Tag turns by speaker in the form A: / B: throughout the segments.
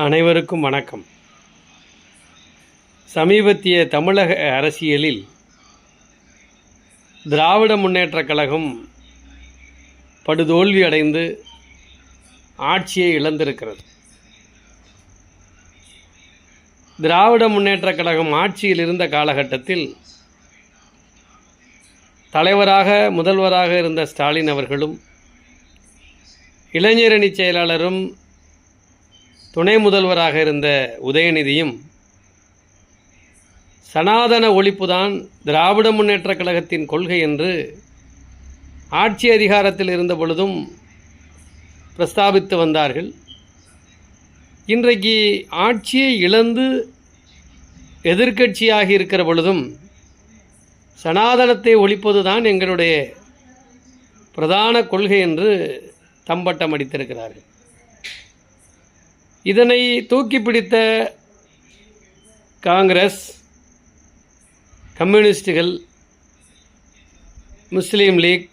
A: அனைவருக்கும் வணக்கம். சமீபத்திய தமிழக அரசியலில் திராவிட முன்னேற்றக் கழகம் படுதோல்வி அடைந்து ஆட்சியை இழந்திருக்கிறது. திராவிட முன்னேற்றக் கழகம் ஆட்சியில் இருந்த காலகட்டத்தில் முதல்வராக இருந்த ஸ்டாலின் அவர்களும் இளைஞரணி செயலாளரும் துணை முதல்வராக இருந்த உதயநிதியும் சனாதன ஒழிப்புதான் திராவிட முன்னேற்றக் கழகத்தின் கொள்கை என்று ஆட்சி அதிகாரத்தில் இருந்த பொழுதும் பிரஸ்தாபித்து வந்தார்கள். இன்றைக்கு ஆட்சியை இழந்து எதிர்க்கட்சியாகி இருக்கிற பொழுதும் சனாதனத்தை ஒழிப்பதுதான் எங்களுடைய பிரதான கொள்கை என்று தம்பட்டம் அடித்திருக்கிறார்கள். இதனை தூக்கி பிடித்த காங்கிரஸ், கம்யூனிஸ்டுகள், முஸ்லீம் லீக்,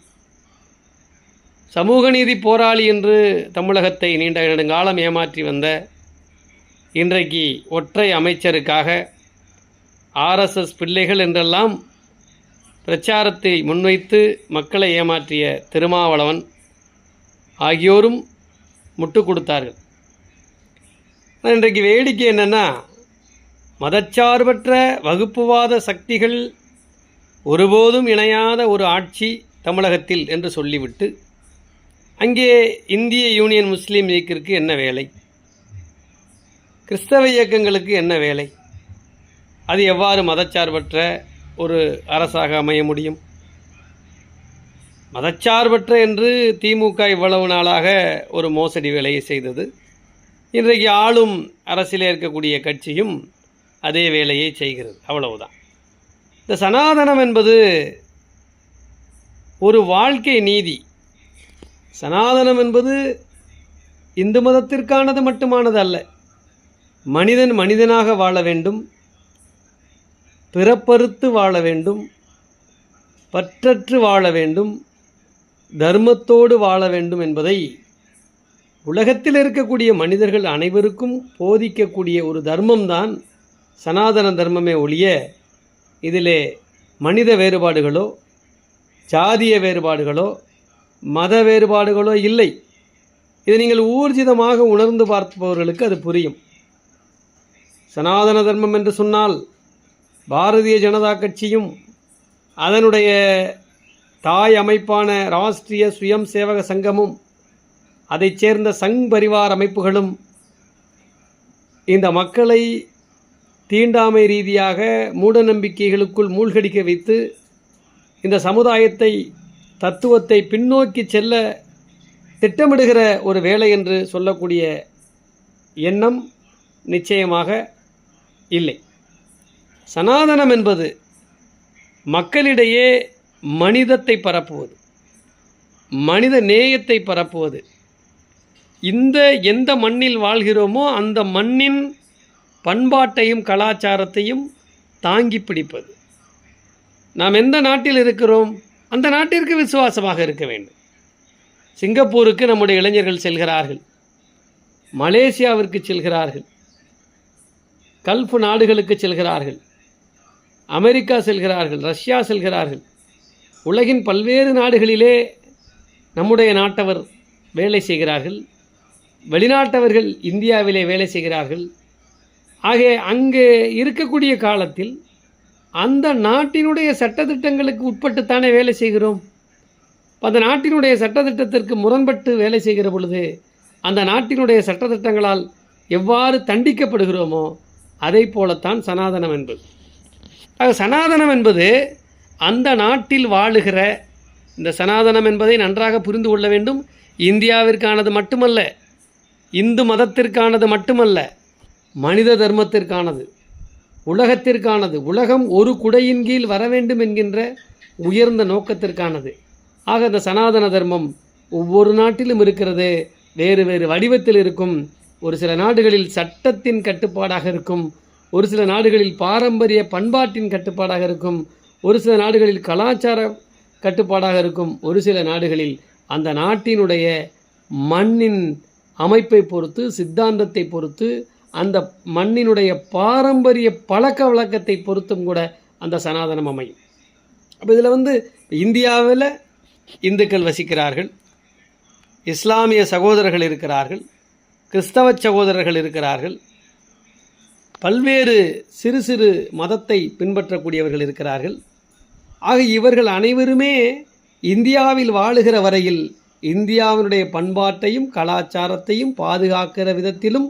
A: சமூக நீதி போராளி என்று தமிழகத்தை நீண்ட நெடுங்காலம் ஏமாற்றி வந்த இன்றைக்கு ஒற்றை அமைச்சருக்காக RSS பிள்ளைகள் என்றெல்லாம் பிரச்சாரத்தை முன்வைத்து மக்களை ஏமாற்றிய திருமாவளவன் ஆகியோரும் முட்டு கொடுத்தார்கள். இன்றைக்கு வேடிக்கை என்னென்னா, மதச்சார்பற்ற வகுப்புவாத சக்திகள் ஒருபோதும் இணையாத ஒரு ஆட்சி தமிழகத்தில் என்று சொல்லிவிட்டு அங்கே இந்திய யூனியன் முஸ்லீம் லீக்கிற்கு என்ன வேலை, கிறிஸ்தவ இயக்கங்களுக்கு என்ன வேலை, அது எவ்வாறு மதச்சார்பற்ற ஒரு அரசாக அமைய முடியும்? மதச்சார்பற்ற என்று திமுக இவ்வளவு நாளாக ஒரு மோசடி வேலையை செய்தது. இன்றைக்கு ஆளும் அரசில் இருக்கக்கூடிய கட்சியும் அதே வேலையை செய்கிறது. அவ்வளவுதான். இந்த சனாதனம் என்பது ஒரு வாழ்க்கை நீதி. சனாதனம் என்பது இந்து மதத்திற்கானது மட்டுமானது அல்ல. மனிதன் மனிதனாக வாழ வேண்டும், பிறப்பறுத்து வாழ வேண்டும், பற்றற்று வாழ வேண்டும், தர்மத்தோடு வாழ வேண்டும் என்பதை உலகத்தில் இருக்கக்கூடிய மனிதர்கள் அனைவருக்கும் போதிக்கக்கூடிய ஒரு தர்மம்தான் சனாதன தர்மமே ஒழிய இதிலே மனித வேறுபாடுகளோ, ஜாதிய வேறுபாடுகளோ, மத வேறுபாடுகளோ இல்லை. இதை நீங்கள் ஊர்ஜிதமாக உணர்ந்து பார்ப்பவர்களுக்கு அது புரியும். சனாதன தர்மம் என்று சொன்னால் பாரதிய ஜனதா கட்சியும் அதனுடைய தாய் அமைப்பான ராஷ்டிரிய சுயம் சேவக சங்கமும் அதைச் சேர்ந்த சங் பரிவார் அமைப்புகளும் இந்த மக்களை தீண்டாமை ரீதியாக மூட நம்பிக்கைகளுக்குள் மூழ்கடிக்க வைத்து இந்த சமுதாயத்தை தத்துவத்தை பின்னோக்கி செல்ல திட்டமிடுகிற ஒரு வேலை என்று சொல்லக்கூடிய எண்ணம் நிச்சயமாக இல்லை. சனாதனம் என்பது மக்களிடையே மனிதத்தை பரப்புவது, மனித நேயத்தை பரப்புவது, எந்த மண்ணில் வாழ்கிறோமோ அந்த மண்ணின் பண்பாட்டையும் கலாச்சாரத்தையும் தாங்கி பிடிப்பது. நாம் எந்த நாட்டில் இருக்கிறோம் அந்த நாட்டிற்கு விசுவாசமாக இருக்க வேண்டும். சிங்கப்பூருக்கு நம்முடைய இளைஞர்கள் செல்கிறார்கள், மலேசியாவிற்கு செல்கிறார்கள், கல்ஃப் நாடுகளுக்கு செல்கிறார்கள், அமெரிக்கா செல்கிறார்கள், ரஷ்யா செல்கிறார்கள். உலகின் பல்வேறு நாடுகளிலே நம்முடைய நாட்டவர் வேலை செய்கிறார்கள், வெளிநாட்டவர்கள் இந்தியாவிலே வேலை செய்கிறார்கள். ஆக அங்கே இருக்கக்கூடிய காலத்தில் அந்த நாட்டினுடைய சட்டத்திட்டங்களுக்கு உட்பட்டுத்தானே வேலை செய்கிறோம். அந்த நாட்டினுடைய சட்டத்திட்டத்திற்கு முரண்பட்டு வேலை செய்கிற பொழுது அந்த நாட்டினுடைய சட்டத்திட்டங்களால் எவ்வாறு தண்டிக்கப்படுகிறோமோ அதை போலத்தான் சனாதனம் என்பது. ஆக சனாதனம் என்பது அந்த நாட்டில் வாழுகிற, இந்த சனாதனம் என்பதை நன்றாக புரிந்து கொள்ள வேண்டும். இந்தியாவிற்கானது மட்டுமல்ல, இந்து மதத்திற்கானது மட்டுமல்ல, மனித தர்மத்திற்கானது, உலகத்திற்கானது. உலகம் ஒரு குடையின் கீழ் வர வேண்டும் என்கின்ற உயர்ந்த நோக்கத்திற்கானது. ஆக இந்த சனாதன தர்மம் ஒவ்வொரு நாட்டிலும் இருக்கிறது, வேறு வேறு வடிவத்தில் இருக்கும். ஒரு சில நாடுகளில் சட்டத்தின் கட்டுப்பாடாக இருக்கும், ஒரு சில நாடுகளில் பாரம்பரிய பண்பாட்டின் கட்டுப்பாடாக இருக்கும், ஒரு சில நாடுகளில் கலாச்சார கட்டுப்பாடாக இருக்கும், ஒரு சில நாடுகளில் அந்த நாட்டினுடைய மண்ணின் அமைப்பை பொறுத்து, சித்தாந்தத்தை பொறுத்து, அந்த மண்ணினுடைய பாரம்பரிய பழக்க வழக்கத்தை பொறுத்தும் கூட அந்த சனாதனம் அமையும். அப்போ இதில் இந்தியாவில் இந்துக்கள் வசிக்கிறார்கள், இஸ்லாமிய சகோதரர்கள் இருக்கிறார்கள், கிறிஸ்தவ சகோதரர்கள் இருக்கிறார்கள், பல்வேறு சிறு சிறு மதத்தை பின்பற்றக்கூடியவர்கள் இருக்கிறார்கள். ஆக இவர்கள் அனைவருமே இந்தியாவில் வாழுகிற வரையில் இந்தியாவினுடைய பண்பாட்டையும் கலாச்சாரத்தையும் பாதுகாக்கிற விதத்திலும்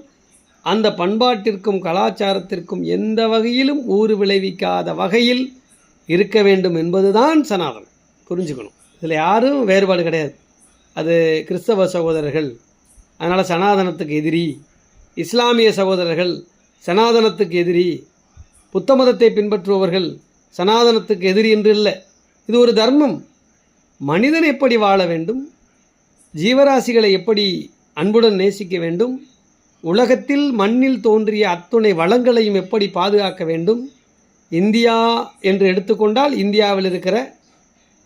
A: அந்த பண்பாட்டிற்கும் கலாச்சாரத்திற்கும் எந்த வகையிலும் ஊறு விளைவிக்காத வகையில் இருக்க வேண்டும் என்பதுதான் சனாதனம். புரிஞ்சுக்கணும். இதில் யாரும் வேறுபாடு கிடையாது. அது கிறிஸ்தவ சகோதரர்கள் அதனால் சனாதனத்துக்கு எதிரி, இஸ்லாமிய சகோதரர்கள் சனாதனத்துக்கு எதிரி, புத்த மதத்தை பின்பற்றுபவர்கள் சனாதனத்துக்கு எதிரி என்று இல்லை. இது ஒரு தர்மம். மனிதன் எப்படி வாழ வேண்டும், ஜீவராசிகளை எப்படி அன்புடன் நேசிக்க வேண்டும், உலகத்தில் மண்ணில் தோன்றிய அத்துணை வளங்களையும் எப்படி பாதுகாக்க வேண்டும். இந்தியா என்று எடுத்துக்கொண்டால் இந்தியாவில் இருக்கிற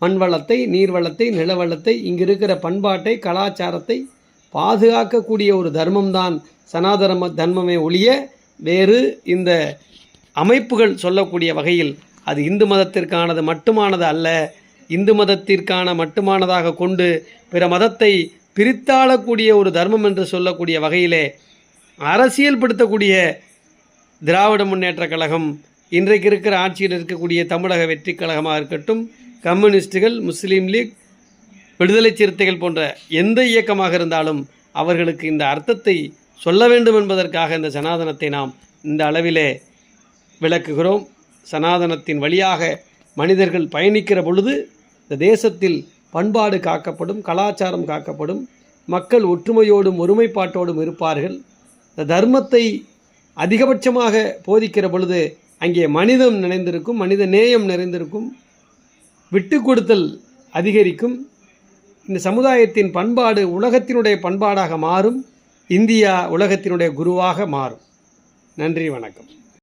A: மண் வளத்தை, நீர் வளத்தை, நில வளத்தை, இங்கு இருக்கிற பண்பாட்டை, கலாச்சாரத்தை பாதுகாக்கக்கூடிய ஒரு தர்மம்தான் சனாதன தர்மமே ஒழிய வேறு இந்த அமைப்புகள் சொல்லக்கூடிய வகையில் அது இந்து மதத்திற்கானது மட்டுமானது அல்ல. இந்து மதத்திற்கான மட்டுமானதாக கொண்டு பிற மதத்தை பிரித்தாளக்கூடிய ஒரு தர்மம் என்று சொல்லக்கூடிய வகையிலே அரசியல் படுத்தக்கூடிய திராவிட முன்னேற்ற கழகம், இன்றைக்கு இருக்கிற ஆட்சியில் இருக்கக்கூடிய தமிழக வெற்றி கழகமாக இருக்கட்டும், கம்யூனிஸ்டுகள், முஸ்லீம் லீக், விடுதலை சிறுத்தைகள் போன்ற எந்த இயக்கமாக இருந்தாலும் அவர்களுக்கு இந்த அர்த்தத்தை சொல்ல வேண்டும் என்பதற்காக இந்த சனாதனத்தை நாம் இந்த அளவிலே விளக்குகிறோம். சனாதனத்தின் வழியாக மனிதர்கள் பயணிக்கிற பொழுது இந்த தேசத்தில் பண்பாடு காக்கப்படும், கலாச்சாரம் காக்கப்படும், மக்கள் ஒற்றுமையோடும் ஒருமைப்பாட்டோடும் இருப்பார்கள். இந்த தர்மத்தை அதிகபட்சமாக போதிக்கிற பொழுது அங்கே மனிதம் நிறைந்திருக்கும், மனித நேயம் நிறைந்திருக்கும், விட்டு கொடுத்தல் அதிகரிக்கும். இந்த சமுதாயத்தின் பண்பாடு உலகத்தினுடைய பண்பாடாக மாறும். இந்தியா உலகத்தினுடைய குருவாக மாறும். நன்றி, வணக்கம்.